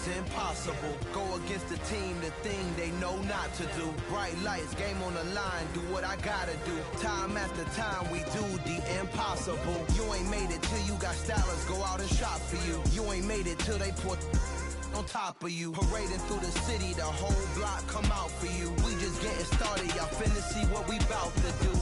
losing's impossible. Go against the team, the thing they know not to do. Bright lights, game on the line, do what I gotta do. Time after time, we do the impossible. You ain't made it till you got stylists go out and shop for you. You ain't made it till they put on top of you. Parading through the city, the whole block come out for you. We just getting started, y'all finna see what we bout to do.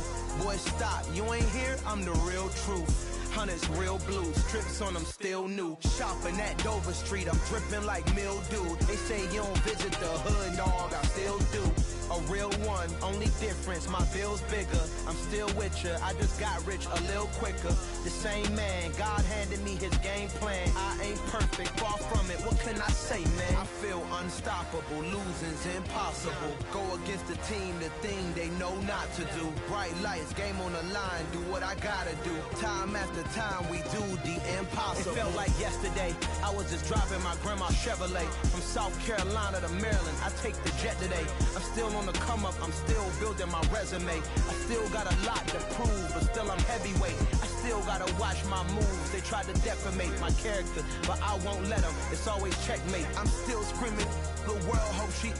Boy, stop, you ain't here, I'm the real truth. Hunters, real blue, strips on them still new. Shopping at Dover Street, I'm dripping like mildew. They say you don't visit the hood, dog, I still do. A real one, only difference, my bill's bigger. I'm still with ya, I just got rich a little quicker. The same man, God handed me his game plan. I ain't perfect, far from it, what can I say, man? I feel unstoppable, losing's impossible. Go against the team, the thing they know not to do. Bright lights, game on the line, do what I gotta do. Time after time, we do the impossible. It felt like yesterday, I was just driving my grandma's Chevrolet. From South Carolina to Maryland, I take the jet today. I'm still on the come up, I'm still building my resume. I still got a lot to prove, but still I'm heavyweight. I still gotta watch my moves. They try to defamate my character, but I won't let them. It's always checkmate. I'm still screaming, the world hope she.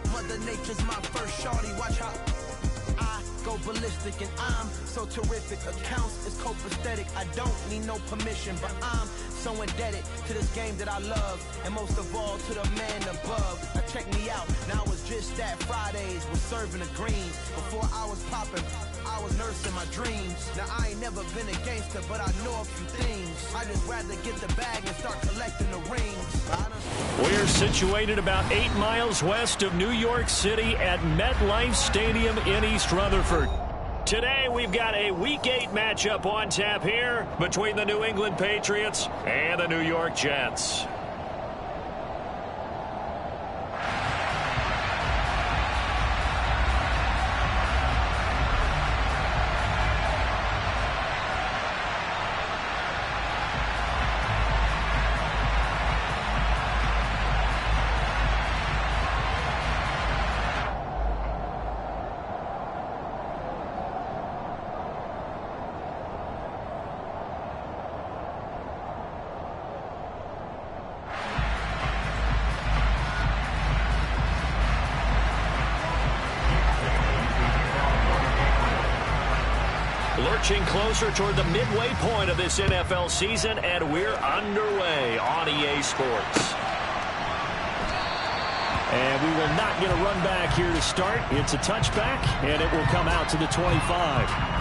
Mother Nature's my first shorty, watch how I go ballistic, and I'm so terrific. Accounts is copacetic. I don't need no permission, but I'm so indebted to this game that I love, and most of all to the man above. Now check me out, now it's just that Fridays was serving the greens. Before I was popping, I was nursing my dreams. Now I ain't never been a gangster, but I know a few things. I just rather get the bag and start collecting the rings. We're situated about 8 miles west of New York City at MetLife Stadium in East Rutherford. Today, we've got a Week 8 matchup on tap here between the New England Patriots and the New York Jets. Lurching closer toward the midway point of this NFL season, and we're underway on EA Sports. And we will not get a run back here to start. It's a touchback, and it will come out to the 25.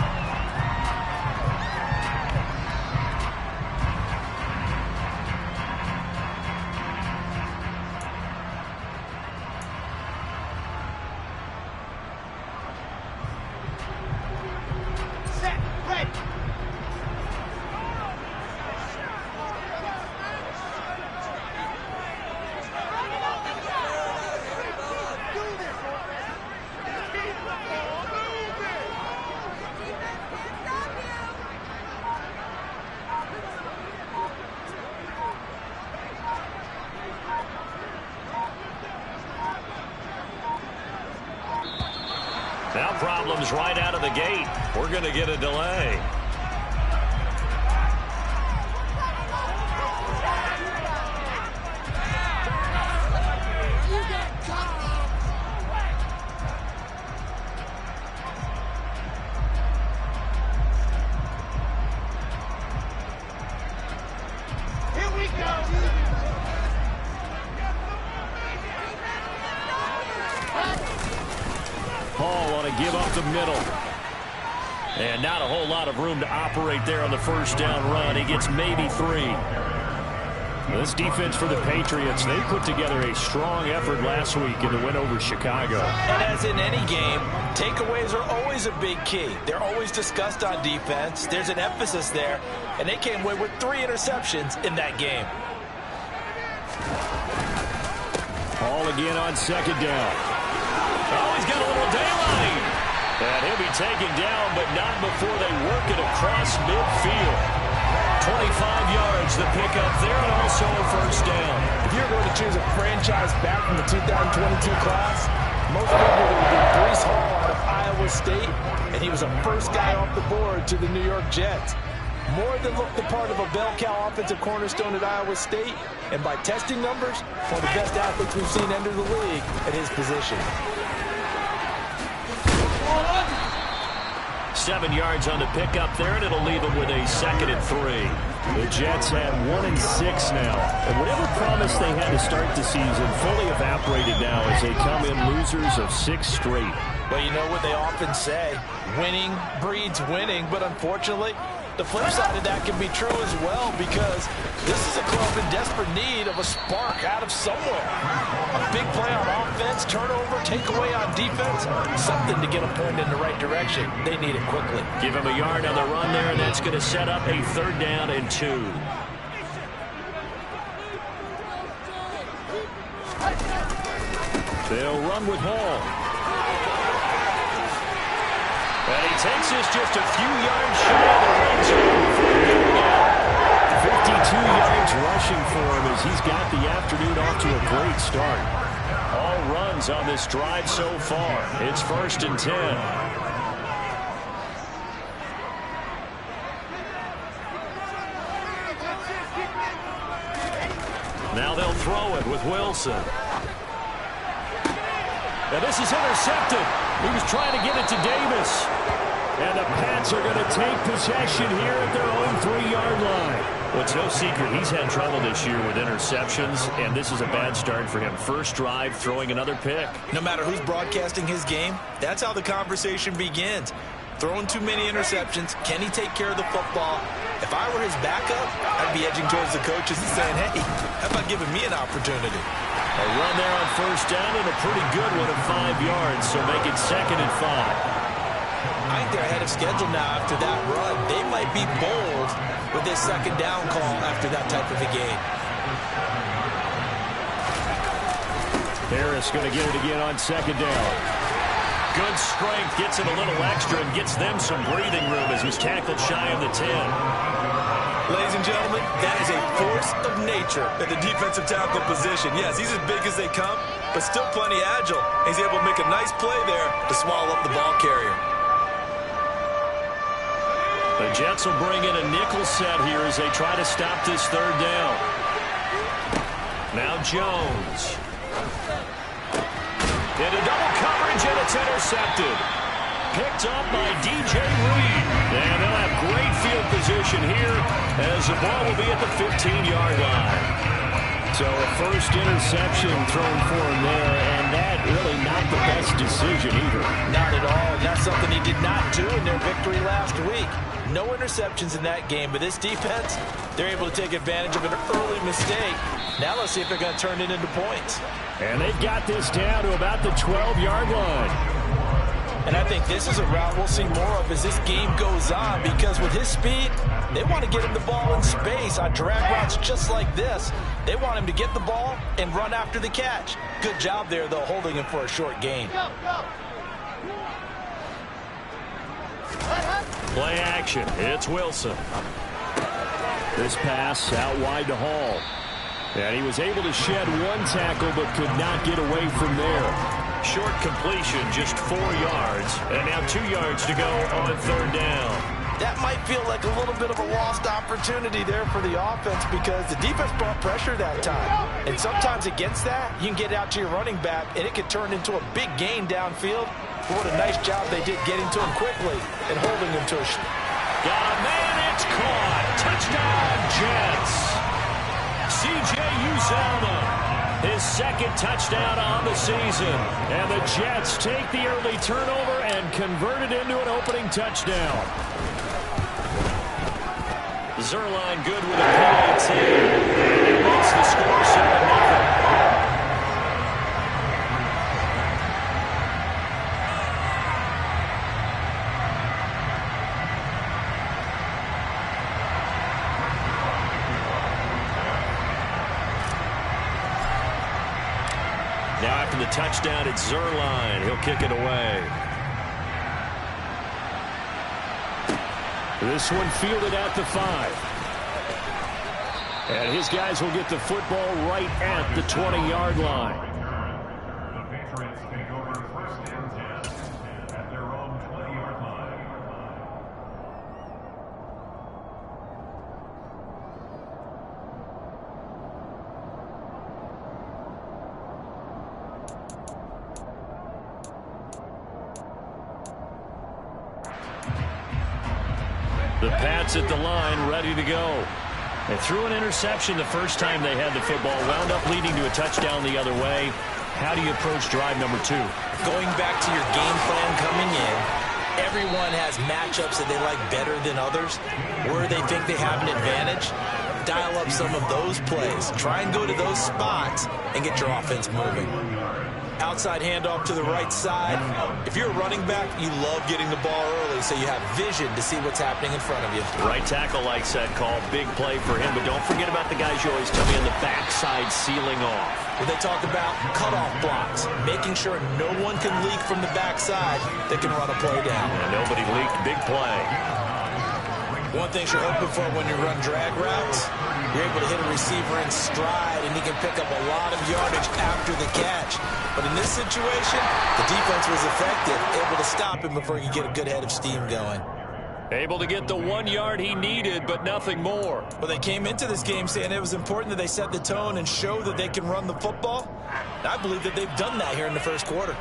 Now problems right out of the gate. We're going to get a delay. Here we go. Paul on a give up the middle. And not a whole lot of room to operate there on the first down run. He gets maybe 3. This defense for the Patriots, they put together a strong effort last week in the win over Chicago. And as in any game, takeaways are always a big key. They're always discussed on defense. There's an emphasis there, and they came away with 3 interceptions in that game. Paul again on second down. Oh, he's got a little daylight. And he'll be taken down, but not before they work it across midfield. 25 yards the pickup there, and also a first down. If you're going to choose a franchise back from the 2022 class, most people would be Breece Hall out of Iowa State, and he was the first guy off the board to the New York Jets. more than looked the part of a bell cow offensive cornerstone at Iowa State, and by testing numbers, one of the best athletes we've seen enter the league at his position. 7 yards on the pickup there, and it'll leave them with a 2nd and 3. The Jets have 1 and 6 now. And whatever promise they had to start the season fully evaporated now as they come in losers of 6 straight. Well, you know what they often say, winning breeds winning, but unfortunately, the flip side of that can be true as well, because this is a club in desperate need of a spark out of somewhere. A big play on offense, turnover, takeaway on defense, something to get them pointed in the right direction. They need it quickly. Give him a yard on the run there, and that's going to set up a 3rd down and 2. They'll run with Hall. And he takes this just a few yards shy of the red zone for a good down. 52 yards rushing for him as he's got the afternoon off to a great start. All runs on this drive so far. It's 1st and 10. Now they'll throw it with Wilson. And this is intercepted. He was trying to get it to Davis. And the Pats are going to take possession here at their own 3-yard line. Well, it's no secret he's had trouble this year with interceptions, and this is a bad start for him. First drive, throwing another pick. No matter who's broadcasting his game, that's how the conversation begins. Throwing too many interceptions. Can he take care of the football? If I were his backup, I'd be edging towards the coaches and saying, hey, how about giving me an opportunity? A run there on 1st down and a pretty good one of 5 yards, so make it 2nd and 5. I think they're ahead of schedule now after that run. They might be bold with this 2nd down call after that type of a game. Harris going to get it again on 2nd down. Good strength, gets it a little extra and gets them some breathing room as he's tackled shy of the 10. Ladies and gentlemen, that is a force of nature at the defensive tackle position. Yes, he's as big as they come, but still plenty agile. He's able to make a nice play there to swallow up the ball carrier. The Jets will bring in a nickel set here as they try to stop this 3rd down. Now Jones. Into double coverage, and it's intercepted. Picked up by DJ Reed. And they'll have great field position here as the ball will be at the 15-yard line. So a first interception thrown for him there, and that really not the best decision either. Not at all. That's something he did not do in their victory last week. No interceptions in that game, but this defense, they're able to take advantage of an early mistake. Now let's see if they're going to turn it into points. And they've got this down to about the 12-yard line. And I think this is a route we'll see more of as this game goes on, because with his speed, they want to get him the ball in space on drag routes just like this. They want him to get the ball and run after the catch. Good job there, though, holding him for a short gain. Play action. It's Wilson. This pass out wide to Hall. And he was able to shed one tackle but could not get away from there. Short completion, just 4 yards. And now 2 yards to go on 3rd down. That might feel like a little bit of a lost opportunity there for the offense, because the defense brought pressure that time. And sometimes against that, you can get out to your running back, and it can turn into a big gain downfield. But what a nice job they did getting to him quickly and holding him to a... Got a man, it's caught. Touchdown, Jets. C.J. Uzomah. His 2nd touchdown on the season. And the Jets take the early turnover and convert it into an opening touchdown. Zerline good with a PAT. And it makes the score 7-0. Now after the touchdown, it's Zerline. He'll kick it away. This one fielded at the 5. And his guys will get the football right at the 20-yard line. The Patriots take over 1st and 10 at their own 20-yard line. The Pats at the line, ready to go. They threw an interception the first time they had the football, wound up leading to a touchdown the other way. How do you approach drive number 2? Going back to your game plan coming in, everyone has matchups that they like better than others. Where they think they have an advantage, dial up some of those plays. Try and go to those spots and get your offense moving. Outside handoff to the right side. If you're a running back, you love getting the ball early so you have vision to see what's happening in front of you. Right tackle likes that call. Big play for him, but don't forget about the guys you always tell me on the backside sealing off. When they talk about cutoff blocks, making sure no one can leak from the backside that can run a play down. And nobody leaked. Big play. One thing you're hoping for when you run drag routes, you're able to hit a receiver in stride, and he can pick up a lot of yardage after the catch. But in this situation, the defense was effective, able to stop him before he could get a good head of steam going. Able to get the 1 yard he needed, but nothing more. Well, they came into this game saying it was important that they set the tone and show that they can run the football. And I believe that they've done that here in the first quarter.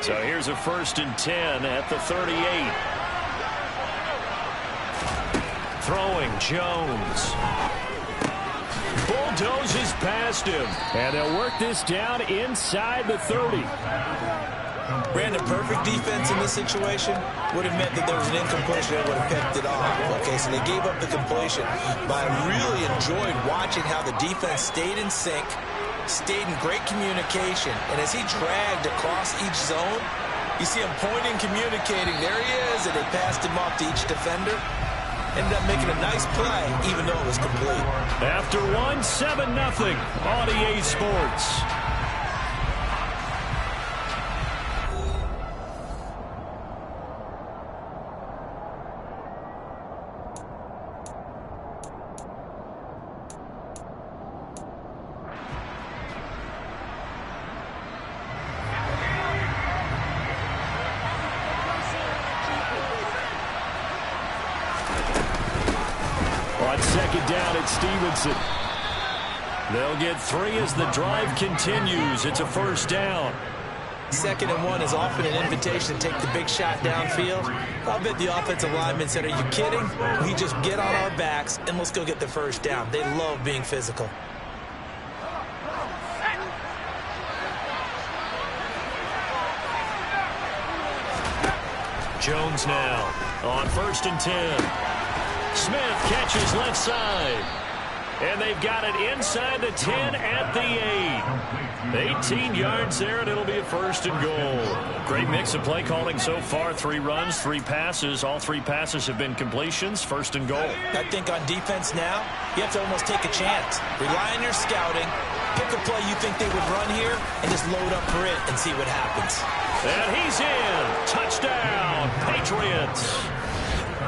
So here's a 1st and 10 at the 38. Throwing Jones. Bulldozes past him. And they'll work this down inside the 30. Brandon, perfect defense in this situation would have meant that there was an incompletion that would have picked it off. Okay, so they gave up the completion. But I really enjoyed watching how the defense stayed in sync, stayed in great communication, and as he dragged across each zone, you see him pointing, communicating. There he is, and they passed him off to each defender. Ended up making a nice play, even though it was complete. After 1, 7-0 on EA Sports. Second down at Stevenson. They'll get 3 as the drive continues. It's a 1st down. 2nd and 1 is often an invitation to take the big shot downfield. I'll bet the offensive lineman said, "Are you kidding? We just get on our backs and let's go get the 1st down." They love being physical. Jones now on 1st and 10. Smith catches left side. And they've got it inside the 10 at the 8. 18 yards there, and it'll be a 1st and goal. Great mix of play calling so far. 3 runs, 3 passes. All 3 passes have been completions. 1st and goal. I think on defense now, you have to almost take a chance. Rely on your scouting. Pick a play you think they would run here, and just load up for it and see what happens. And he's in. Touchdown, Patriots.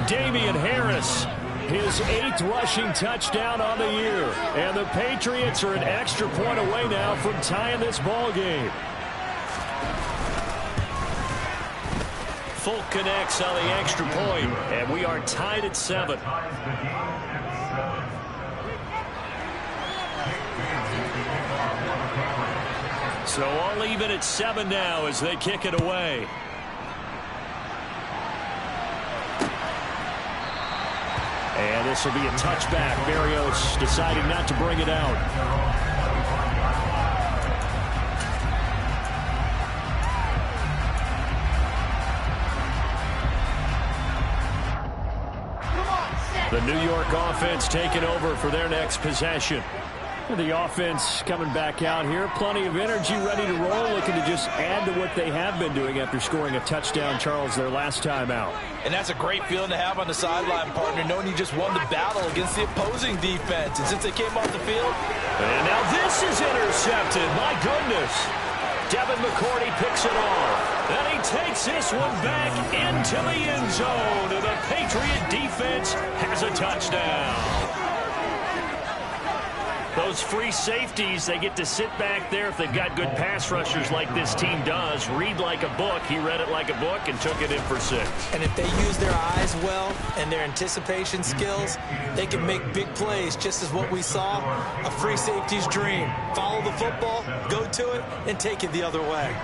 Damian Harris, his 8th rushing touchdown on the year. And the Patriots are an extra point away now from tying this ball game. Folk connects on the extra point, and we are tied at 7. So all even at 7 now as they kick it away. And this will be a touchback. Berrios deciding not to bring it out. The New York offense taking over for their next possession. The offense coming back out here. Plenty of energy, ready to roll, looking to just add to what they have been doing after scoring a touchdown, Charles, their last time out. And that's a great feeling to have on the sideline, partner, knowing you just won the battle against the opposing defense. And since they came off the field... And now this is intercepted. My goodness. Devin McCourty picks it off. And he takes this one back into the end zone. And the Patriot defense has a touchdown. Those free safeties, they get to sit back there if they've got good pass rushers like this team does. Read like a book. He read it like a book and took it in for 6. And if they use their eyes well and their anticipation skills, they can make big plays, just as what we saw. A free safety's dream. Follow the football, go to it, and take it the other way.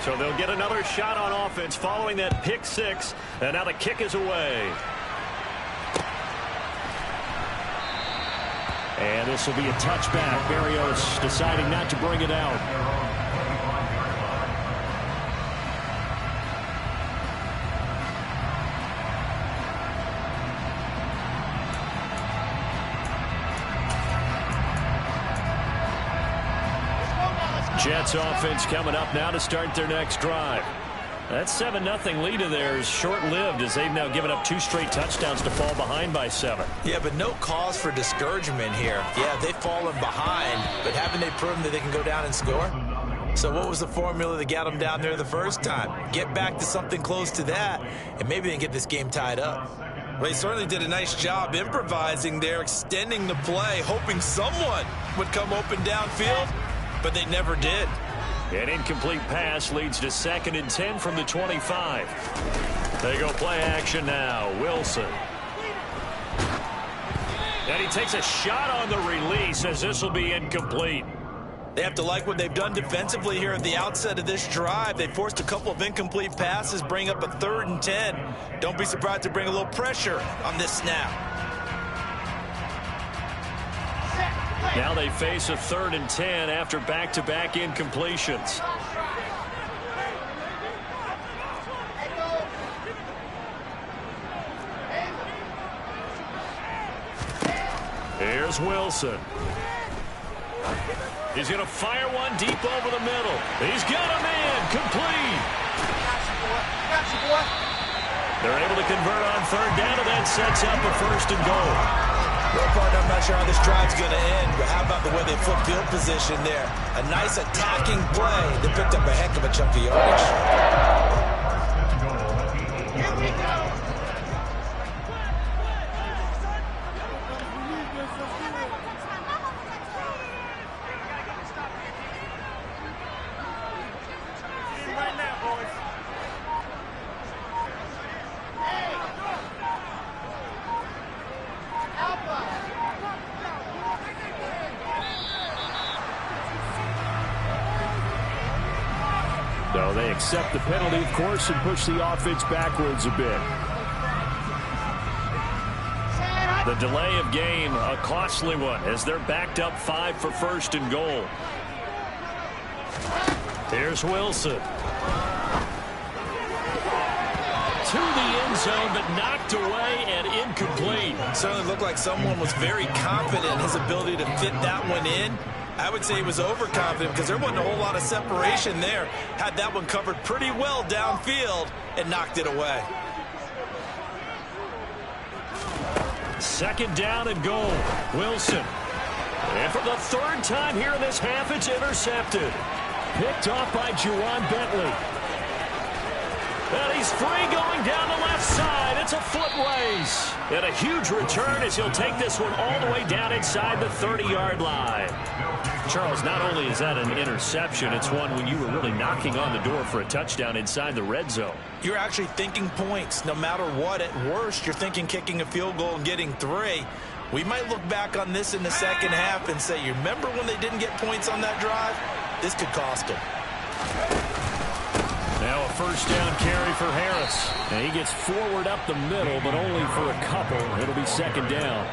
So they'll get another shot on offense following that pick 6. And now the kick is away. And this will be a touchback. Barrios deciding not to bring it out. Jets offense coming up now to start their next drive. That 7-0 lead of theirs short-lived as they've now given up 2 straight touchdowns to fall behind by 7. Yeah, but no cause for discouragement here. Yeah, they've fallen behind, but haven't they proven that they can go down and score? So what was the formula that got them down there the first time? Get back to something close to that, and maybe they can get this game tied up. Well, they certainly did a nice job improvising there, extending the play, hoping someone would come open downfield, but they never did. An incomplete pass leads to 2nd and 10 from the 25. They go play action now. Wilson. And he takes a shot on the release as this will be incomplete. They have to like what they've done defensively here at the outset of this drive. They forced a couple of incomplete passes, bring up a 3rd and 10. Don't be surprised to bring a little pressure on this snap. Now they face a 3rd and 10 after back-to-back incompletions. Here's Wilson. He's going to fire one deep over the middle. He's got a man complete. They're able to convert on 3rd down, and that sets up a 1st and goal. Well, partner, I'm not sure how this drive's going to end, but how about the way they flip field position there? A nice attacking play. They picked up a heck of a chunk of yardage. Here we go. Right now, boys. So they accept the penalty, of course, and push the offense backwards a bit. The delay of game, a costly one, as they're backed up 5 for 1st and goal. Here's Wilson. To the end zone, but knocked away and incomplete. Certainly looked like someone was very confident in his ability to fit that one in. I would say he was overconfident because there wasn't a whole lot of separation there. Had that one covered pretty well downfield and knocked it away. 2nd down and goal. Wilson. And for the 3rd time here in this half, it's intercepted. Picked off by Juwan Bentley. And he's free going down the left side. It's a foot race. And a huge return as he'll take this one all the way down inside the 30-yard line. Charles, not only is that an interception, it's one when you were really knocking on the door for a touchdown inside the red zone. You're actually thinking points no matter what. At worst, you're thinking kicking a field goal and getting 3. We might look back on this in the second half and say, you remember when they didn't get points on that drive? This could cost them. Now a 1st down carry for Harris. And he gets forward up the middle, but only for a couple. It'll be 2nd down.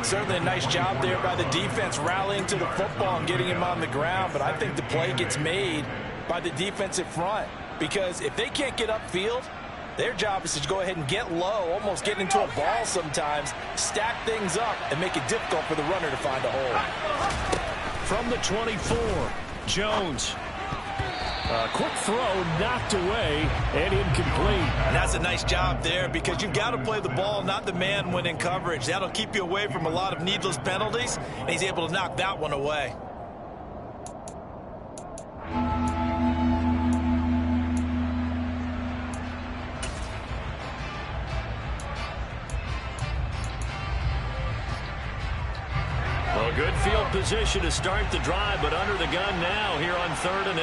Certainly a nice job there by the defense rallying to the football and getting him on the ground, but I think the play gets made by the defensive front because if they can't get upfield, their job is to go ahead and get low, almost get into a ball sometimes, stack things up, and make it difficult for the runner to find a hole. From the 24, Jones. A quick throw knocked away and incomplete. And that's a nice job there because you've got to play the ball, not the man when in coverage. That'll keep you away from a lot of needless penalties, and he's able to knock that one away. position to start the drive, but under the gun now here on 3rd and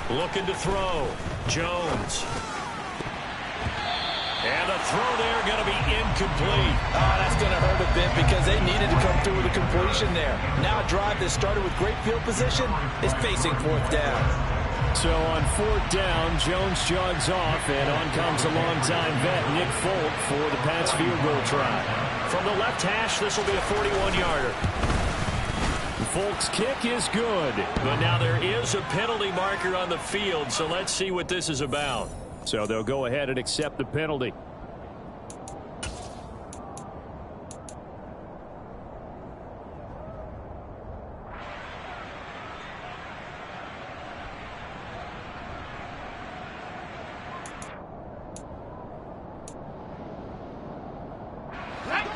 8. Looking to throw. Jones. And the throw there going to be incomplete. Oh, that's going to hurt a bit because they needed to come through with a completion there. Now a drive that started with great field position is facing 4th down. So on 4th down, Jones jogs off, and on comes a longtime vet, Nick Folk, for the Pats field goal try. From the left hash, this will be a 41-yarder. Folk's kick is good, but now there is a penalty marker on the field, so let's see what this is about. So they'll go ahead and accept the penalty.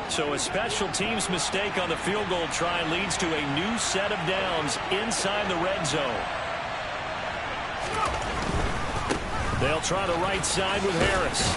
So a special teams mistake on the field goal try leads to a new set of downs inside the red zone. They'll try the right side with Harris.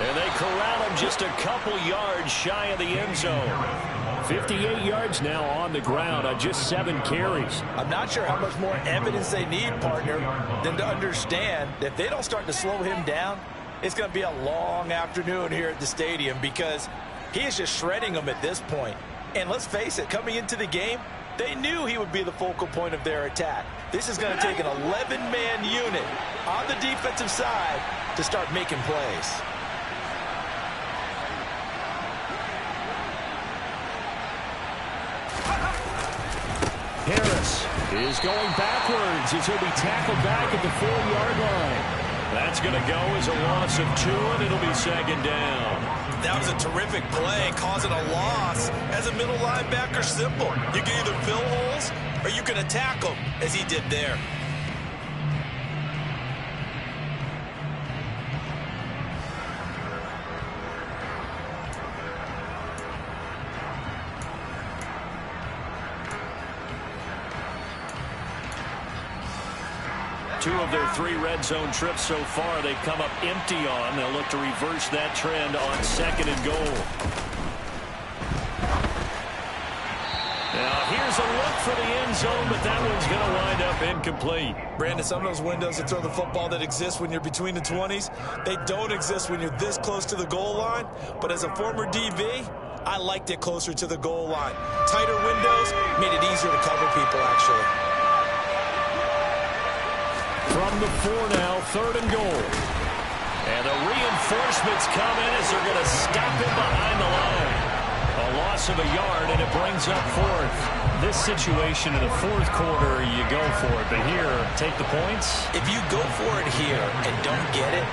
And they corral him just a couple yards shy of the end zone. 58 yards now on the ground on just 7 carries. I'm not sure how much more evidence they need, partner, than to understand that if they don't start to slow him down, it's going to be a long afternoon here at the stadium because he is just shredding them at this point. And let's face it, coming into the game, they knew he would be the focal point of their attack. This is going to take an 11-man unit on the defensive side to start making plays. Harris is going backwards as he'll be tackled back at the 4-yard line. That's going to go as a loss of 2, and it'll be 2nd down. That was a terrific play, causing a loss. As a middle linebacker, simple. You can either fill holes or you can attack them, as he did there. Two of their 3 red zone trips so far they've come up empty on. They'll look to reverse that trend on 2nd and goal. Now here's a look for the end zone, but that one's going to wind up incomplete. Brandon, some of those windows to throw the football that exist when you're between the 20s, they don't exist when you're this close to the goal line. But as a former DB, I liked it closer to the goal line. Tighter windows made it easier to cover people, actually. From the 4 now, 3rd and goal. And the reinforcements come in as they're going to stop him behind the line. A loss of a yard, and it brings up 4th. This situation in the 4th quarter, you go for it. But here, take the points. If you go for it here and don't get it,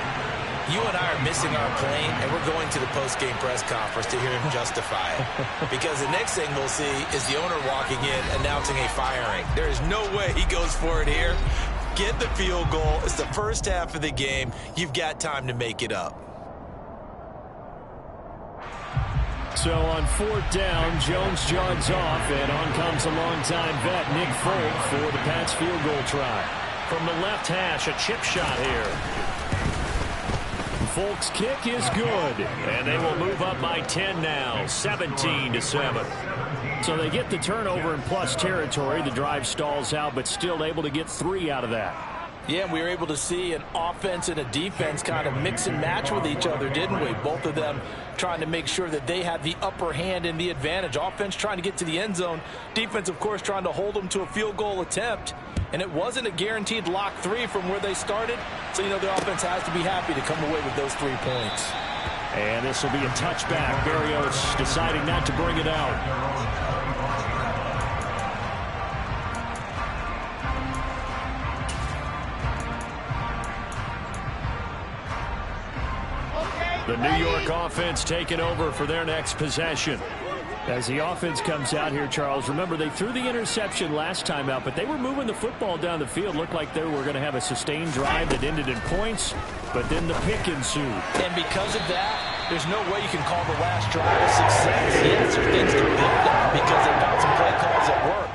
you and I are missing our plane, and we're going to the post-game press conference to hear him justify it. Because the next thing we'll see is the owner walking in announcing a firing. There is no way he goes for it here. Get the field goal. It's the first half of the game. You've got time to make it up. So on 4th down, Jones jogs off, and on comes a longtime vet, Nick Folk, for the Pats field goal try. From the left hash, a chip shot here. Folk's kick is good, and they will move up by 10 now, 17-7. So they get the turnover in plus territory. The drive stalls out, but still able to get 3 out of that. Yeah, we were able to see an offense and a defense kind of mix and match with each other, didn't we? Both of them trying to make sure that they had the upper hand and the advantage. Offense trying to get to the end zone. Defense, of course, trying to hold them to a field goal attempt. And it wasn't a guaranteed lock 3 from where they started. So, the offense has to be happy to come away with those 3 points. And this will be a touchback. Berrios deciding not to bring it out. The New York offense taking over for their next possession. As the offense comes out here, Charles, remember they threw the interception last time out, but they were moving the football down the field. Looked like they were going to have a sustained drive that ended in points, but then the pick ensued. And because of that, there's no way you can call the last drive a success. Yes, there's things to build on because they got some play calls that work.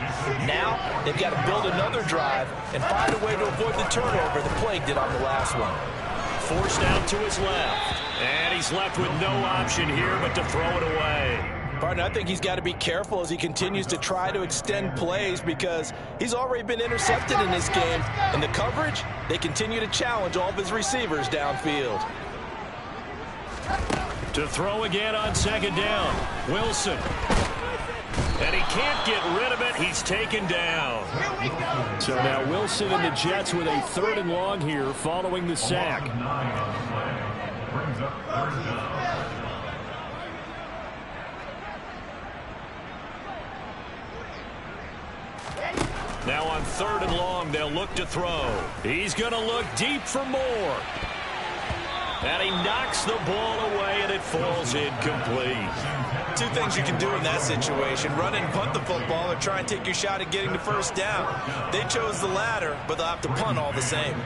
Now, they've got to build another drive and find a way to avoid the turnover the Plague did on the last one. Forced out to his left. And he's left with no option here but to throw it away. Partner, I think he's got to be careful as he continues to try to extend plays because he's already been intercepted in this game. And the coverage, they continue to challenge all of his receivers downfield. To throw again on second down, Wilson. And he can't get rid of it. He's taken down. So now Wilson and the Jets with a 3rd and long here following the sack. Brings up 3rd down. Now on 3rd and long, they'll look to throw. He's going to look deep for more. And he knocks the ball away, and it falls incomplete. 2 things you can do in that situation: run and punt the football, or try and take your shot at getting the 1st down. They chose the latter, but they'll have to punt all the same.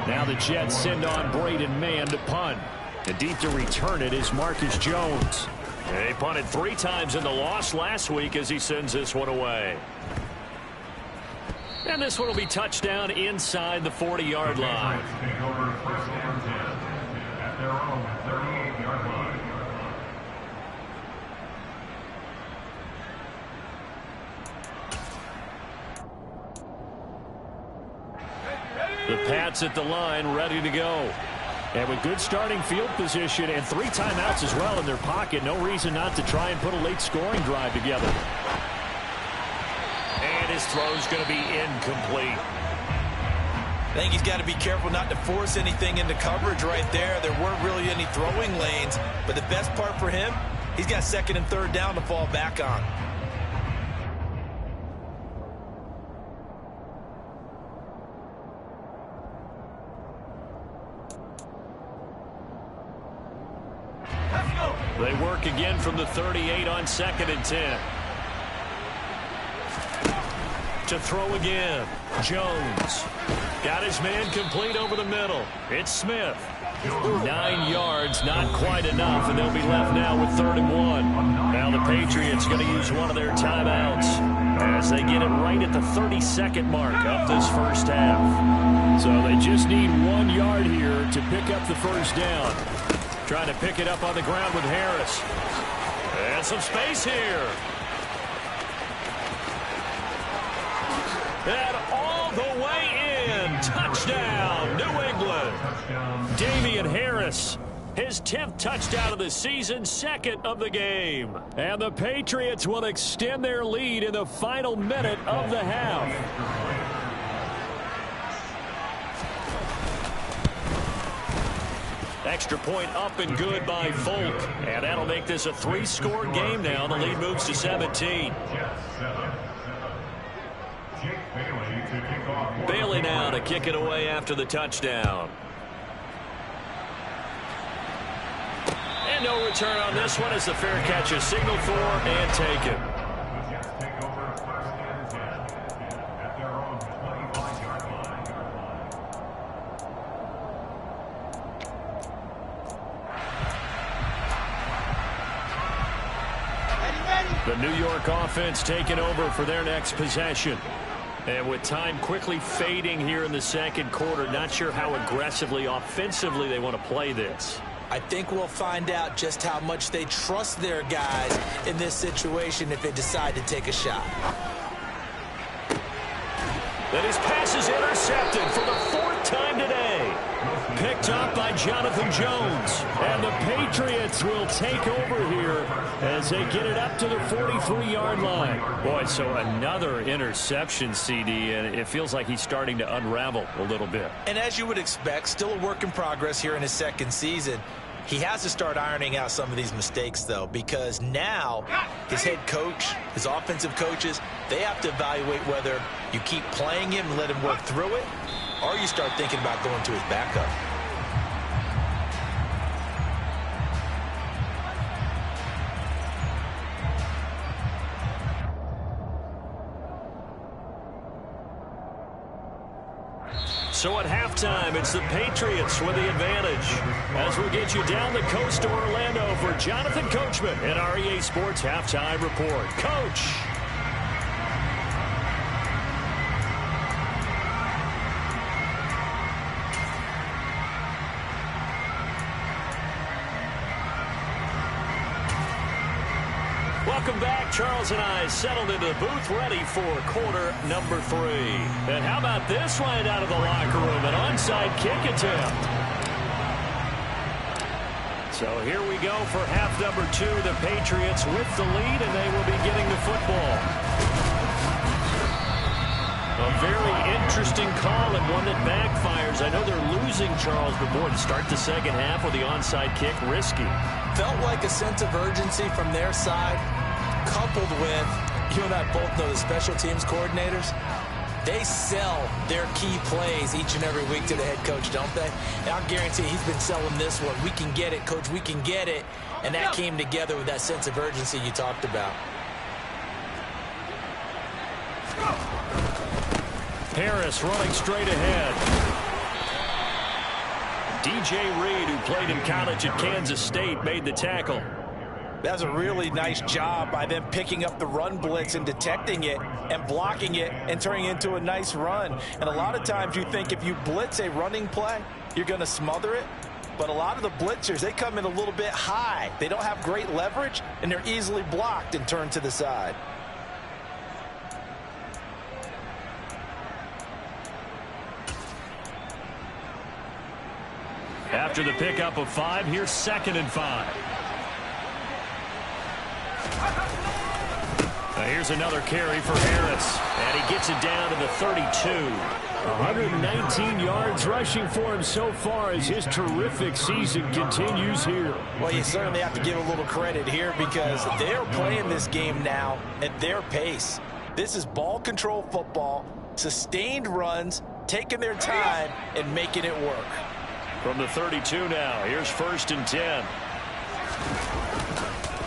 Now the Jets send on Braden Mann to punt. And deep to return it is Marcus Jones. They punted 3 times in the loss last week as he sends this one away. And this one will be touchdown inside the 40-yard line. Take over 1st and 10 at their own 38-yard line. The Pats at the line, ready to go. And with good starting field position and 3 timeouts as well in their pocket, no reason not to try and put a late scoring drive together. And his throw's going to be incomplete. I think he's got to be careful not to force anything into coverage right there. There weren't really any throwing lanes, but the best part for him, he's got 2nd and 3rd down to fall back on. They work again from the 38 on 2nd and 10. To throw again, Jones. Got his man complete over the middle. It's Smith. 9 yards, not quite enough, and they'll be left now with 3rd and 1. Now the Patriots going to use one of their timeouts as they get it right at the 32nd mark of this 1st half. So they just need 1 yard here to pick up the 1st down. Trying to pick it up on the ground with Harris. And some space here. And all the way in. Touchdown, New England. Damian Harris, his 10th touchdown of the season, 2nd of the game. And the Patriots will extend their lead in the final minute of the half. Extra point up and good by Folk. And that'll make this a 3-score game now. The lead moves to 17. Bailey now to kick it away after the touchdown. And no return on this one as the fair catch is signaled for and taken. The New York offense taking over for their next possession. And with time quickly fading here in the 2nd quarter, not sure how aggressively, offensively they want to play this. I think we'll find out just how much they trust their guys in this situation if they decide to take a shot. Then his pass is intercepted for the 4th time today. Picked up by Jonathan Jones. And the Patriots will take over here as they get it up to the 43-yard line. Boy, so another interception, CD, and it feels like he's starting to unravel a little bit. And as you would expect, still a work in progress here in his 2nd season. He has to start ironing out some of these mistakes, though, because now his head coach, his offensive coaches, they have to evaluate whether you keep playing him and let him work through it, or you start thinking about going to his backup. So at halftime, it's the Patriots with the advantage. As we get you down the coast to Orlando for Jonathan Coachman and our EA Sports Halftime Report. Coach. Welcome back. Charles and I settled into the booth ready for quarter number 3. And how about this right out of the locker room? An onside kick attempt. So here we go for half number 2. The Patriots with the lead, and they will be getting the football. A very interesting call and one that backfires. I know they're losing, Charles, but boy, to start the second half with the onside kick, risky. Felt like a sense of urgency from their side, coupled with, you and I both know the special teams coordinators, they sell their key plays each and every week to the head coach, don't they? And I'll guarantee he's been selling this one. We can get it, coach, we can get it. And that came together with that sense of urgency you talked about. Harris running straight ahead. DJ Reed, who played in college at Kansas State, made the tackle. That's a really nice job by them picking up the run blitz and detecting it and blocking it and turning it into a nice run. And a lot of times you think if you blitz a running play, you're going to smother it. But a lot of the blitzers, they come in a little bit high. They don't have great leverage, and they're easily blocked and turned to the side. After the pickup of 5, here's 2nd and 5. Now here's another carry for Harris, and he gets it down to the 32. 119 yards rushing for him so far as his terrific season continues here. Well, you certainly have to give a little credit here because they're playing this game now at their pace. This is ball control football, sustained runs, taking their time and making it work. From the 32 now, here's 1st and 10.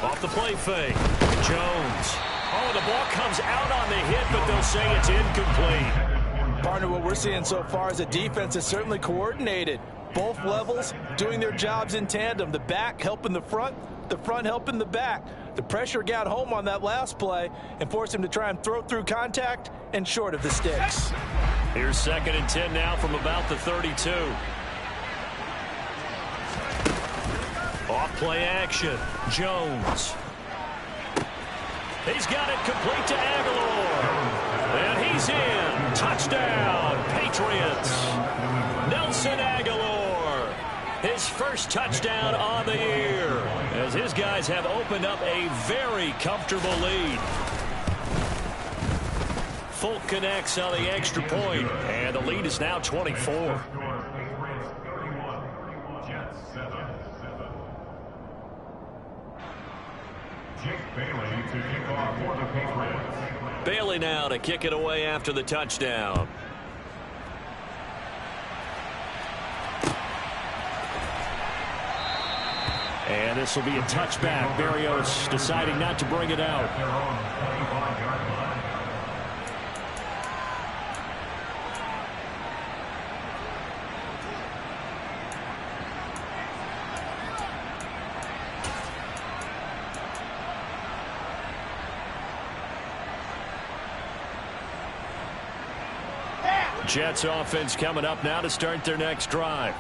Off the play fake, Jones. Oh, the ball comes out on the hit, but they'll say it's incomplete. Partner, what we're seeing so far is a defense is certainly coordinated. Both levels doing their jobs in tandem. The back helping the front helping the back. The pressure got home on that last play and forced him to try and throw through contact and short of the sticks. Here's 2nd and 10 now from about the 32. Off play action, Jones. He's got it complete to Aguilar. And he's in. Touchdown, Patriots. Nelson Aguilar. His first touchdown on the year, as his guys have opened up a very comfortable lead. Folk connects on the extra point, and the lead is now 24. Bailey now to kick it away after the touchdown. And this will be a touchback. Berrios deciding not to bring it out. Jets offense coming up now to start their next drive.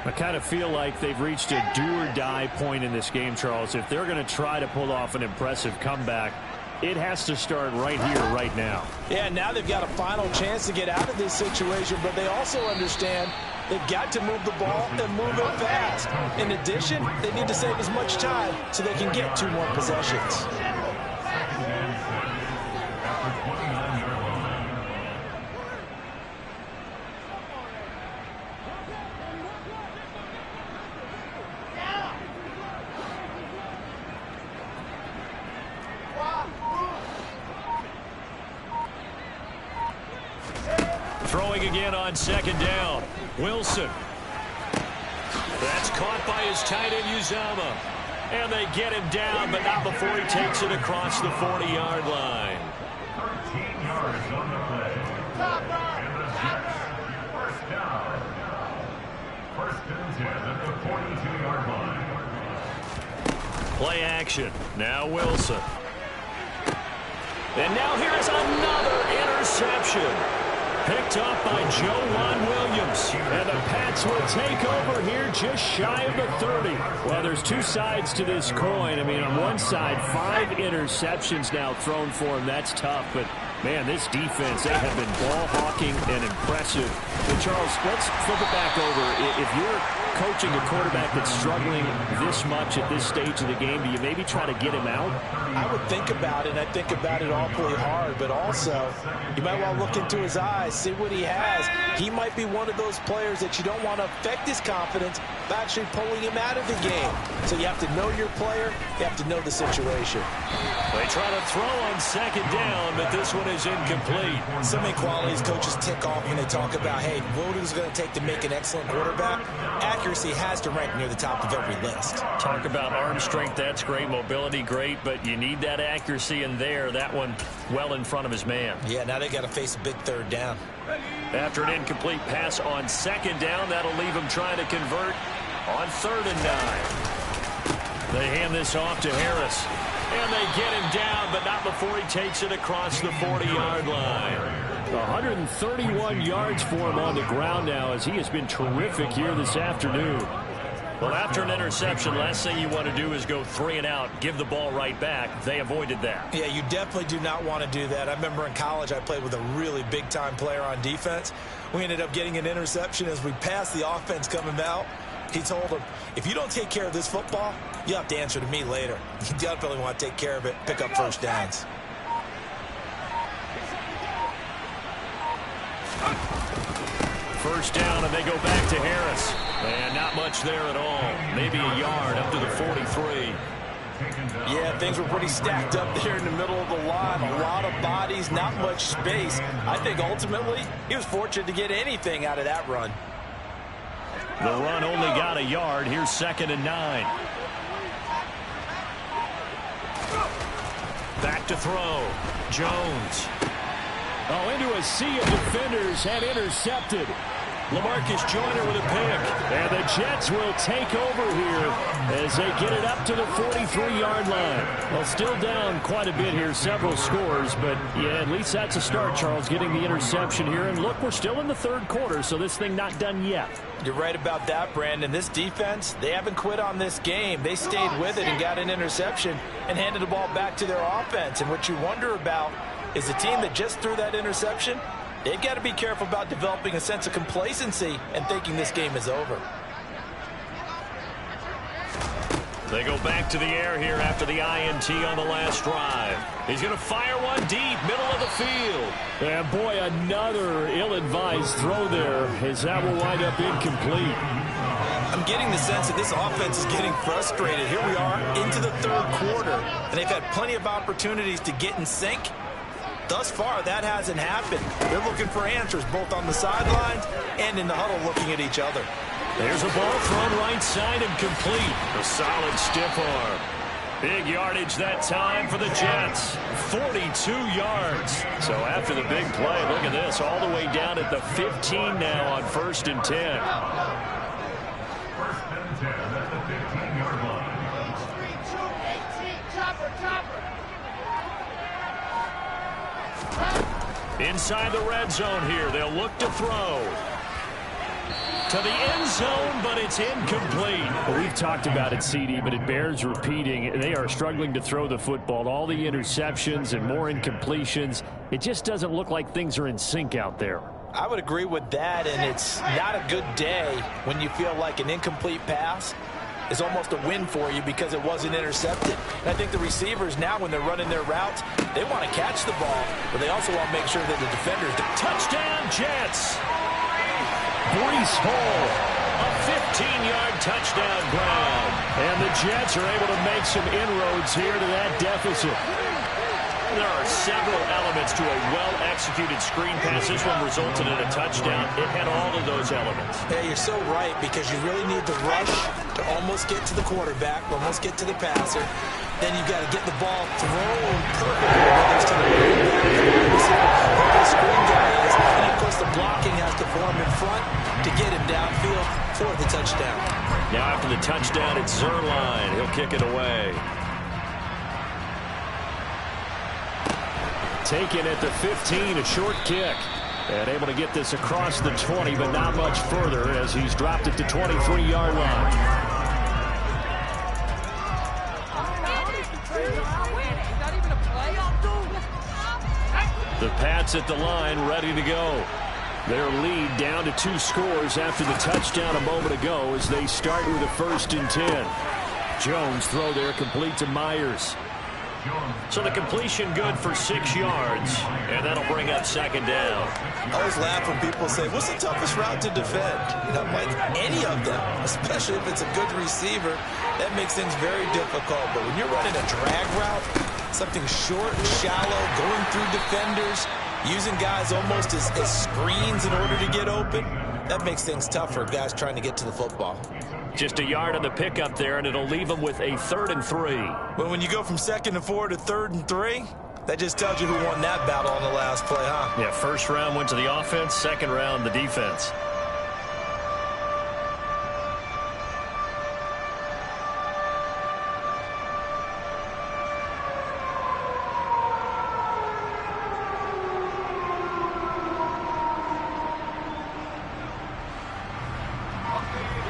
I kind of feel like they've reached a do-or-die point in this game, Charles. If they're going to try to pull off an impressive comeback, it has to start right here, right now. Yeah, now they've got a final chance to get out of this situation, but they also understand they've got to move the ball and move it fast. In addition, they need to save as much time so they can get 2 more possessions. Throwing again on 2nd down. Wilson. That's caught by his tight end, Uzama. And they get him down, but not before he takes it across the 40-yard line. 13 yards on the play. And the Jets, first down. 1st and 10 at the 42-yard line. Play action. Now Wilson. And now here's another interception. Picked off by Joe Williams. And the Pats will take over here just shy of the 30. Well, there's two sides to this coin. I mean, on one side, 5 interceptions now thrown for him. That's tough, but man, this defense, they have been ball hawking and impressive. Well, Charles, let's flip it back over. If you're coaching a quarterback that's struggling this much at this stage of the game, do you maybe try to get him out? I would think about it, and I think about it awfully hard, but also you might want to look into his eyes, see what he has. He might be one of those players that you don't want to affect his confidence by actually pulling him out of the game. So you have to know your player, you have to know the situation. They try to throw on second down, but this one is incomplete. So many qualities coaches tick off when they talk about, hey, what is it going to take to make an excellent quarterback? Accuracy has to rank near the top of every list. Talk about arm strength, that's great. Mobility, great, but you need that accuracy in there. That one well in front of his man. Yeah, now they got to face a big third down. After an incomplete pass on second down, that'll leave him trying to convert on 3rd and 9. They hand this off to Harris. And they get him down, but not before he takes it across the 40-yard line. 131 yards for him on the ground now, as he has been terrific here this afternoon. Well, after an interception, last thing you want to do is go 3 and out, give the ball right back. They avoided that. Yeah, you definitely do not want to do that. I remember in college I played with a really big-time player on defense. We ended up getting an interception as we passed the offense coming out. He told him, if you don't take care of this football, you have to answer to me later. You definitely want to take care of it, pick up first downs. First down, and they go back to Harris. And not much there at all. Maybe a yard up to the 43. Yeah, things were pretty stacked up there in the middle of the line. A lot of bodies, not much space. I think ultimately he was fortunate to get anything out of that run. The run only got a yard. Here's 2nd and 9. Back to throw. Jones. Oh, into a sea of defenders and intercepted. LaMarcus Joyner with a pick. And the Jets will take over here as they get it up to the 43-yard line. Well, still down quite a bit here, several scores, but yeah, at least that's a start, Charles, getting the interception here. And look, we're still in the 3rd quarter, so this thing not done yet. You're right about that, Brandon. This defense, they haven't quit on this game. They stayed with it and got an interception and handed the ball back to their offense. And what you wonder about is the team that just threw that interception, they've got to be careful about developing a sense of complacency and thinking this game is over. They go back to the air here after the INT on the last drive. He's going to fire one deep, middle of the field. And boy, another ill-advised throw there, as that will wind up incomplete. I'm getting the sense that this offense is getting frustrated. Here we are into the 3rd quarter, and they've had plenty of opportunities to get in sync. Thus far, that hasn't happened. They're looking for answers both on the sidelines and in the huddle looking at each other. There's a ball thrown right side and complete. A solid stiff arm. Big yardage that time for the Jets. 42 yards. So after the big play, look at this, all the way down at the 15 now on 1st and 10. 1st and 10 at the 15-yard line. Inside the red zone here, they'll look to throw. To the end zone, but it's incomplete. Well, we've talked about it, CD, but it bears repeating. They are struggling to throw the football. All the interceptions and more incompletions. It just doesn't look like things are in sync out there. I would agree with that, and it's not a good day when you feel like an incomplete pass is almost a win for you because it wasn't intercepted. And I think the receivers now, when they're running their routes, they want to catch the ball, but they also want to make sure that the defenders... Touchdown, Jets! Breece Hall, a 15-yard touchdown ground. And the Jets are able to make some inroads here to that deficit. There are several elements to a well-executed screen pass. This one resulted in a touchdown. It had all of those elements. Yeah, you're so right, because you really need to rush to almost get to the quarterback, almost get to the passer. Then you've got to get the ball thrown perfectly, whether it's to the whoever the screen guy is. And, of course, the blocking has to form in front to get him downfield for the touchdown. Now after the touchdown, it's Zerline. He'll kick it away. Taken at the 15, a short kick. And able to get this across the 20, but not much further as he's dropped it to 23-yard line. The Pats at the line, ready to go. Their lead down to 2 scores after the touchdown a moment ago as they start with a 1st and 10. Jones throw there complete to Myers. So the completion good for 6 yards, and that'll bring up 2nd down. I always laugh when people say, what's the toughest route to defend? And I'm like, any of them, especially if it's a good receiver. That makes things very difficult. But when you're running a drag route, something short and shallow, going through defenders, using guys almost as screens in order to get open, that makes things tough for guys trying to get to the football. Just a yard on the pickup there, and it'll leave them with a 3rd and 3. Well, when you go from 2nd and 4 to 3rd and 3, that just tells you who won that battle on the last play, huh? Yeah, 1st round went to the offense, 2nd round the defense.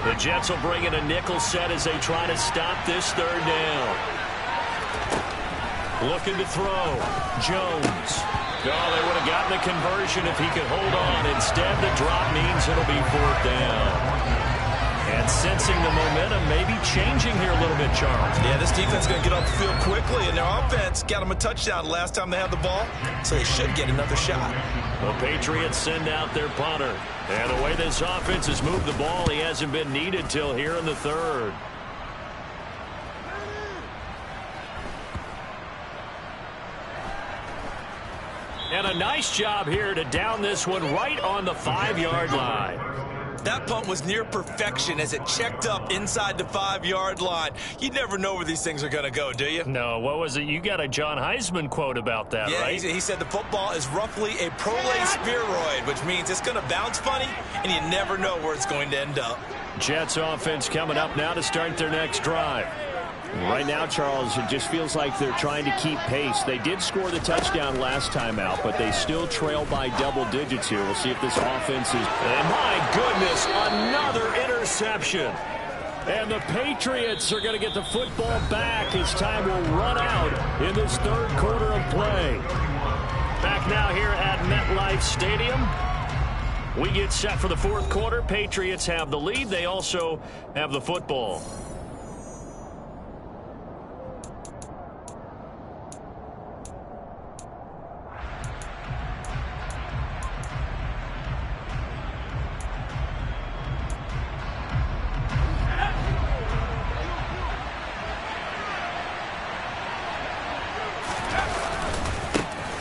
The Jets will bring in a nickel set as they try to stop this 3rd down. Looking to throw. Jones. Oh, they would have gotten the conversion if he could hold on. Instead, the drop means it'll be 4th down. And sensing the momentum, maybe changing here a little bit, Charles. Yeah, this defense is going to get off the field quickly, and their offense got them a touchdown last time they had the ball, so they should get another shot. The Patriots send out their punter. And the way this offense has moved the ball, he hasn't been needed till here in the 3rd. And a nice job here to down this one right on the 5-yard line. That punt was near perfection as it checked up inside the 5-yard line. You never know where these things are going to go, do you? No, what was it? You got a John Heisman quote about that, yeah, right? He said the football is roughly a prolate spheroid, which means it's going to bounce funny, and you never know where it's going to end up. Jets offense coming up now to start their next drive. Right now, Charles, it just feels like they're trying to keep pace. They did score the touchdown last time out, but they still trail by double digits here. We'll see if this offense is... And my goodness, another interception. And the Patriots are going to get the football back as time will run out in this 3rd quarter of play. Back now here at MetLife Stadium. We get set for the 4th quarter. Patriots have the lead. They also have the football.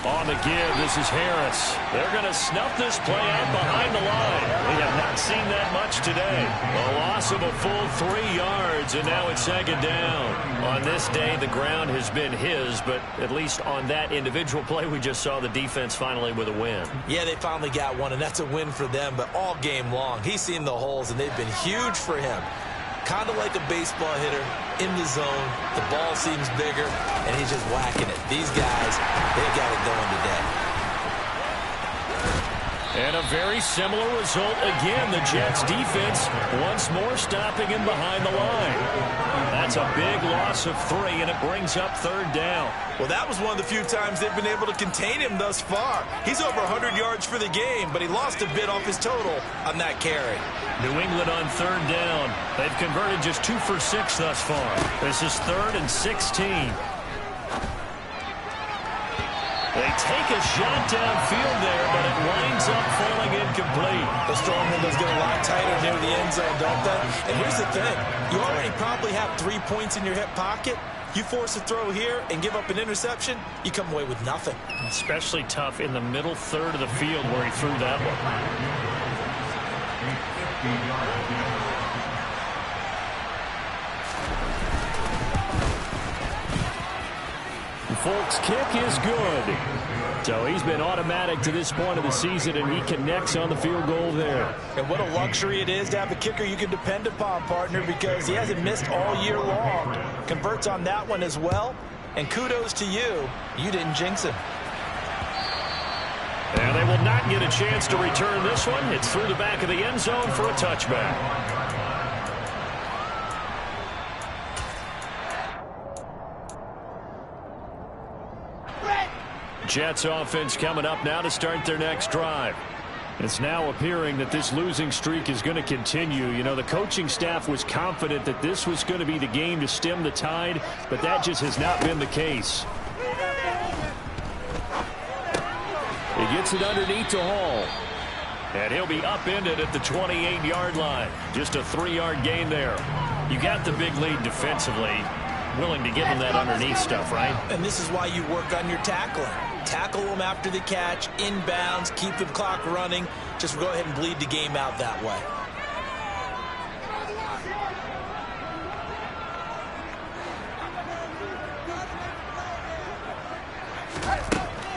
On the give, this is Harris. They're going to snuff this play out behind the line. We have not seen that much today. A loss of a full 3 yards, and now it's 2nd down. On this day, the ground has been his, but at least on that individual play, we just saw the defense finally with a win. Yeah, they finally got one, and that's a win for them, but all game long, he's seen the holes, and they've been huge for him. Kind of like a baseball hitter in the zone. The ball seems bigger, and he's just whacking it. These guys, they got it going today. And a very similar result again. The Jets defense once more stopping him behind the line. That's a big loss of 3, and it brings up 3rd down. Well, that was one of the few times they've been able to contain him thus far. He's over 100 yards for the game, but he lost a bit off his total on that carry. New England on 3rd down. They've converted just 2 for 6 thus far. This is 3rd and 16. They take a shot downfield there, but it winds up falling incomplete. The strong windows get a lot tighter near the end zone, don't they? And here's the thing. You already probably have 3 points in your hip pocket. You force a throw here and give up an interception, you come away with nothing. Especially tough in the middle 3rd of the field where he threw that one. Folks, kick is good. So he's been automatic to this point of the season, and he connects on the field goal there. And what a luxury it is to have a kicker you can depend upon, partner, because he hasn't missed all year long. Converts on that one as well. And kudos to you. You didn't jinx him. And they will not didn't get a chance to return this one. It's through the back of the end zone for a touchback. Jets offense coming up now to start their next drive. It's now appearing that this losing streak is going to continue. You know, the coaching staff was confident that this was going to be the game to stem the tide, but that just has not been the case. He gets it underneath to Hall. And he'll be upended at the 28-yard line. Just a 3-yard gain there. You got the big lead defensively. Willing to give him that underneath stuff, right? And this is why you work on your tackling. Tackle them after the catch, inbounds, keep the clock running. Just go ahead and bleed the game out that way.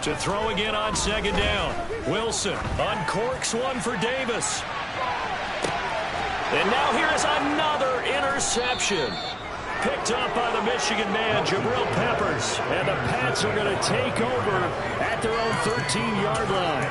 To throw again on second down. Wilson uncorks one for Davis. And now here is another interception. Picked up by the Michigan man, Jabril Peppers. And the Pats are going to take over at their own 13-yard line.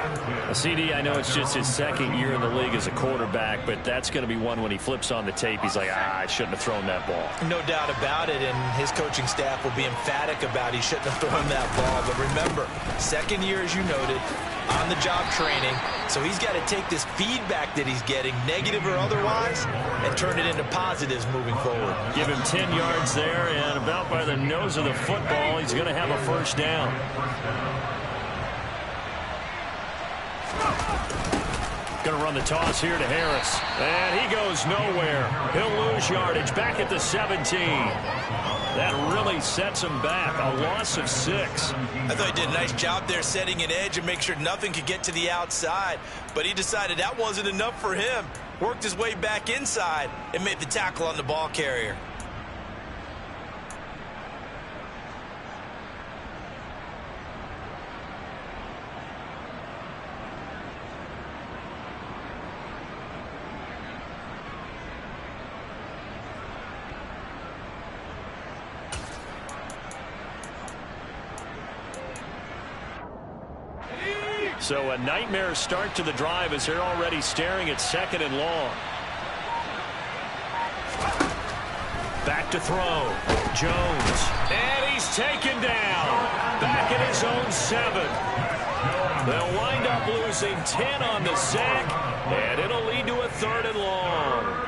CD, I know it's just his second year in the league as a quarterback, but that's going to be one when he flips on the tape. He's like, I shouldn't have thrown that ball. No doubt about it, and his coaching staff will be emphatic about he shouldn't have thrown that ball. But remember, second year, as you noted, on-the-job training. So he's got to take this feedback that he's getting, negative or otherwise, and turn it into positives moving forward. Give him 10 yards there, and about by the nose of the football, he's going to have a first down. Going to run the toss here to Harris. And he goes nowhere. He'll lose yardage back at the 17. That really sets him back. A loss of 6. I thought he did a nice job there setting an edge and make sure nothing could get to the outside. But he decided that wasn't enough for him. Worked his way back inside and made the tackle on the ball carrier. So a nightmare start to the drive as they're already staring at 2nd and long. Back to throw. Jones. And he's taken down. Back at his own 7. They'll wind up losing 10 on the sack, and it'll lead to a 3rd and long.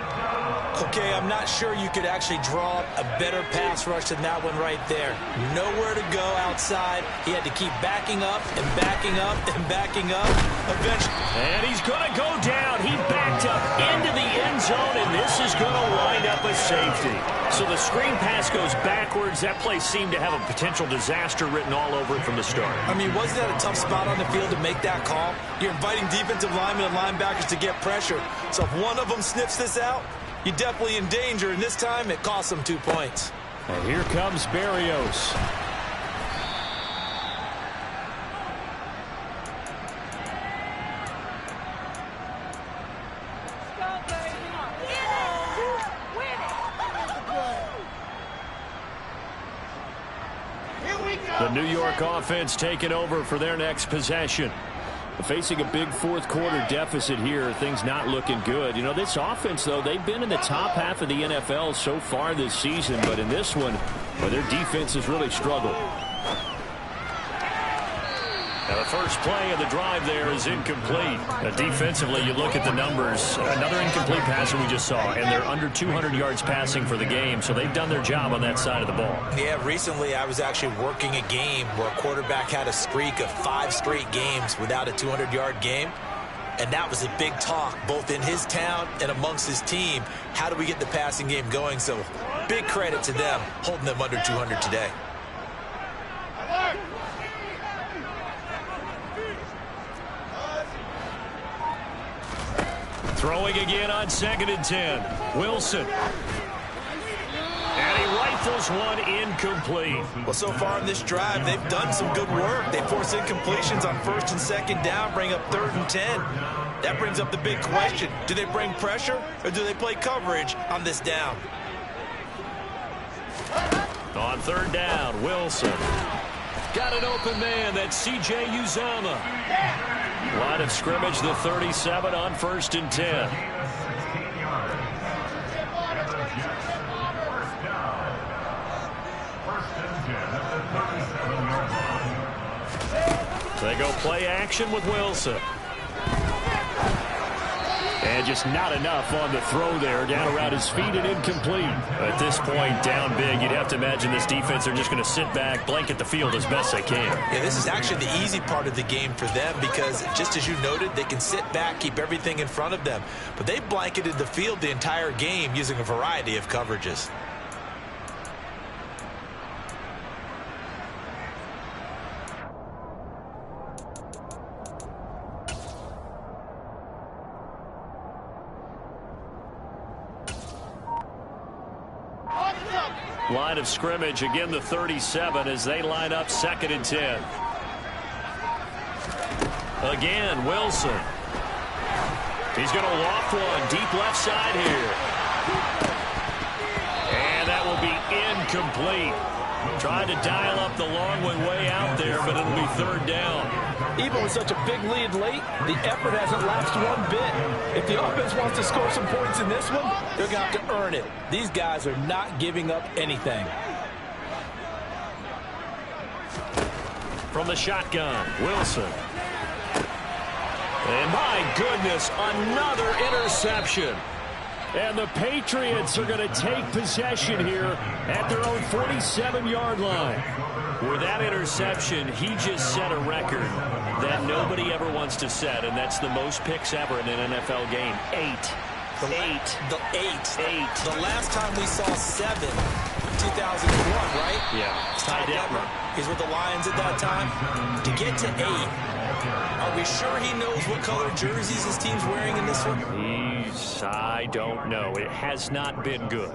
Okay, I'm not sure you could actually draw a better pass rush than that one right there. Nowhere to go outside. He had to keep backing up and backing up and backing up. Eventually. And he's going to go down. He backed up into the end zone, and this is going to wind up a safety. So the screen pass goes backwards. That play seemed to have a potential disaster written all over it from the start. I mean, wasn't that a tough spot on the field to make that call? You're inviting defensive linemen and linebackers to get pressure. So if one of them sniffs this out, you're definitely in danger, and this time it costs them 2 points. And here comes Berrios. The New York offense taking over for their next possession. Facing a big fourth-quarter deficit here, things not looking good. You know, this offense, though, they've been in the top half of the NFL so far this season, but in this one, well, their defense has really struggled. Now, the first play of the drive there is incomplete. Now, defensively, you look at the numbers. Another incomplete pass that we just saw, and they're under 200 yards passing for the game, so they've done their job on that side of the ball. Yeah, recently I was actually working a game where a quarterback had a streak of 5 straight games without a 200-yard game, and that was a big talk, both in his town and amongst his team. How do we get the passing game going? So big credit to them, holding them under 200 today. Throwing again on 2nd and 10. Wilson. And he rifles one incomplete. Well, so far in this drive, they've done some good work. They force incompletions on 1st and 2nd down, bring up 3rd and 10. That brings up the big question. Do they bring pressure, or do they play coverage on this down? On 3rd down, Wilson. Got an open man. That's C.J. Uzomah. Line of scrimmage, the 37 on 1st and 10. They go play action with Wilson. And just not enough on the throw there. Down around his feet and incomplete. At this point, down big, you'd have to imagine this defense are just going to sit back, blanket the field as best they can. Yeah, this is actually the easy part of the game for them because, just as you noted, they can sit back, keep everything in front of them. But they blanketed the field the entire game using a variety of coverages. Line of scrimmage, again the 37 as they line up 2nd and 10. Again, Wilson. He's going to loft one deep left side here. And that will be incomplete. Tried to dial up the long way out there, but it'll be 3rd down. Even with such a big lead late, the effort hasn't lapsed one bit. If the offense wants to score some points in this one, they're going to have to earn it. These guys are not giving up anything. From the shotgun, Wilson. And my goodness, another interception. And the Patriots are going to take possession here at their own 47-yard line. With that interception, he just set a record that nobody ever wants to set, and that's the most picks ever in an NFL game. 8. The last time we saw 7, 2001, right? Yeah. Ty Detmer. He's with the Lions at that time. To get to 8, are we sure he knows what color jerseys his team's wearing in this one? I don't know. It has not been good.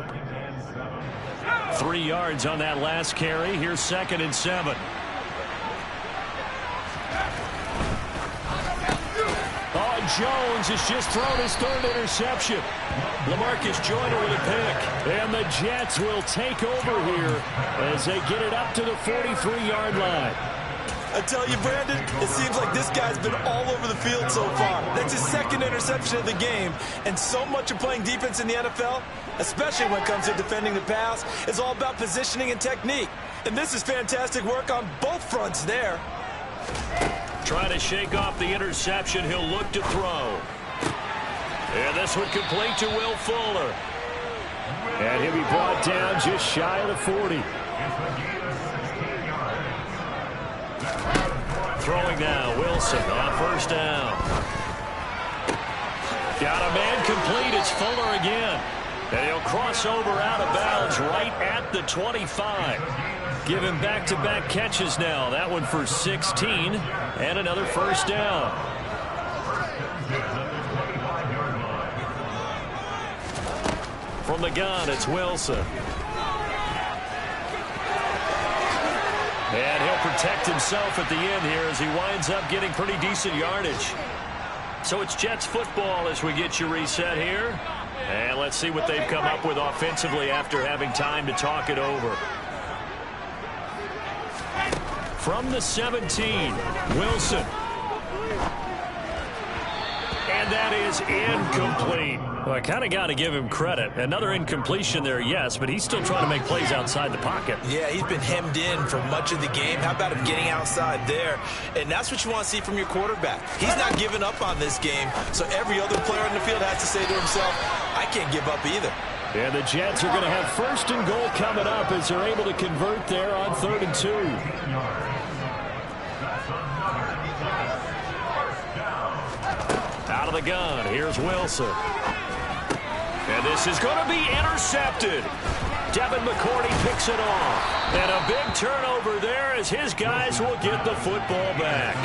3 yards on that last carry. Here's 2nd and 7. Oh, Jones has just thrown his 3rd interception. LaMarcus Joyner with a pick. And the Jets will take over here as they get it up to the 43-yard line. I tell you, Brandon, it seems like this guy's been all over the field so far. That's his 2nd interception of the game. And so much of playing defense in the NFL, especially when it comes to defending the pass, is all about positioning and technique. And this is fantastic work on both fronts there. Trying to shake off the interception. He'll look to throw. And this one complete to Will Fuller. And he'll be brought down just shy of the 40. Throwing now, Wilson on 1st down. Got a man complete. It's Fuller again. And he'll cross over out of bounds right at the 25. Give him back-to-back catches now. That one for 16 and another 1st down. From the gun, it's Wilson. And he'll protect himself at the end here as he winds up getting pretty decent yardage. So it's Jets football as we get you reset here. And let's see what they've come up with offensively after having time to talk it over. From the 17, Wilson. And that is incomplete. Well, I kind of got to give him credit. Another incompletion there, yes, but he's still trying to make plays outside the pocket. Yeah, he's been hemmed in for much of the game. How about him getting outside there? And that's what you want to see from your quarterback. He's not giving up on this game, so every other player on the field has to say to himself, I can't give up either. And the Jets are going to have 1st and goal coming up as they're able to convert there on 3rd and 2. Out of the gun, here's Wilson. And this is going to be intercepted. Devin McCourty picks it off. And a big turnover there as his guys will get the football back.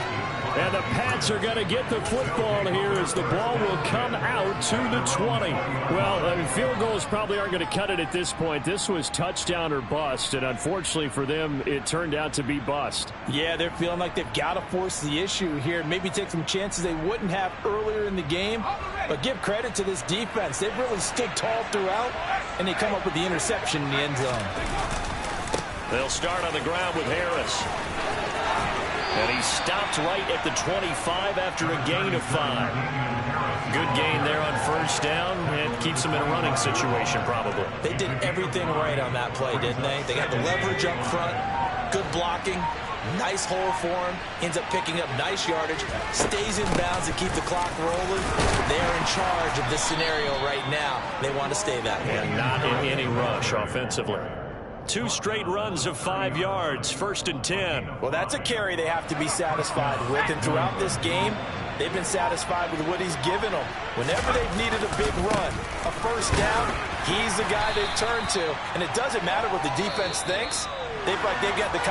And the Pats are going to get the football here as the ball will come out to the 20. Well, field goals probably aren't going to cut it at this point. This was touchdown or bust, and unfortunately for them, it turned out to be bust. Yeah, they're feeling like they've got to force the issue here. Maybe take some chances they wouldn't have earlier in the game. But give credit to this defense. They've really stood tall throughout, and they come up with the interception in the end zone. They'll start on the ground with Harris. And he stopped right at the 25 after a gain of 5. Good gain there on first down, and keeps him in a running situation probably. They did everything right on that play, didn't they? They got the leverage up front, good blocking, nice hole for him, ends up picking up nice yardage, stays in bounds to keep the clock rolling. They're in charge of this scenario right now. They want to stay that way. And not in any rush offensively. 2 straight runs of 5 yards, 1st and 10. Well, that's a carry they have to be satisfied with, and throughout this game, they've been satisfied with what he's given them. Whenever they've needed a big run, a first down, he's the guy they turn to, and it doesn't matter what the defense thinks. They've got the